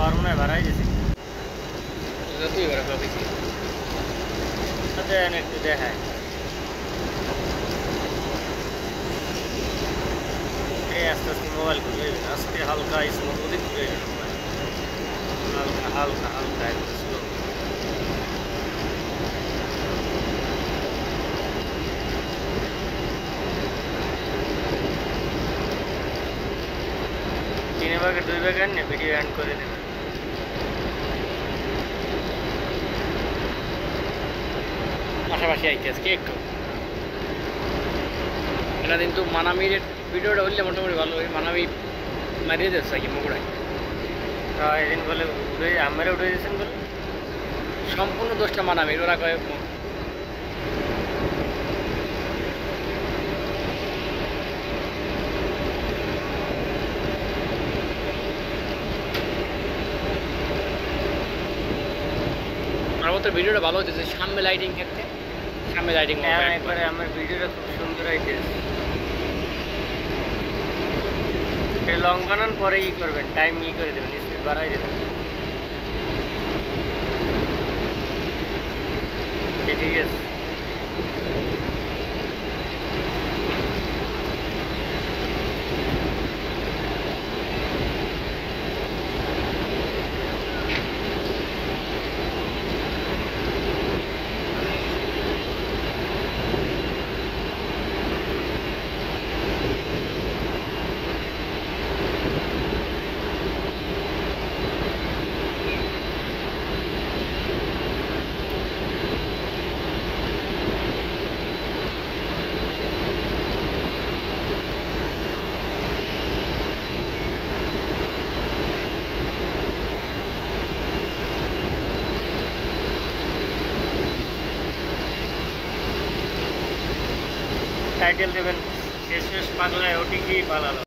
পাওয়ার মনে হয় বাড়াই গেছি। যতই করে ভাবিছি দেন একটু দেখায় এই আস্তে আস্তে মোবাইল ঘুরে আস্তে হালকা স্মুথ ওদিক ঘুরে মোবাইল হালকা হালকা হালকা একটু স্লো। তিন ভাগে দুই ভাগে আনে ভিডিও এন্ড করে দেবে। পাশাপাশি আইতেছে কি একটু এটা কিন্তু মানামির ভিডিওটা হইলে মোটামুটি ভালো হয়। মানামি মারিয়ে দিচ্ছে কি মগুড়ায় এদিন বলে উঠে আমরা উঠে দিয়েছেন বলে সম্পূর্ণ দোষটা মানামির। ওরা কয়ে আমার ভিডিওটা ভালো হচ্ছে সামনে লাইটিং থাকতে সামনে লাইটিং একবারে আমার ভিডিওটা খুব সুন্দর আইতেছে। লং বানান পরে ই করবেন টাইম ই করে দেবেন স্পিড বাড়াই দেবেন। ঠিক আছে টাইটেল দেবেন শেষ শেষ পাগলায় ওটি কি পালালো।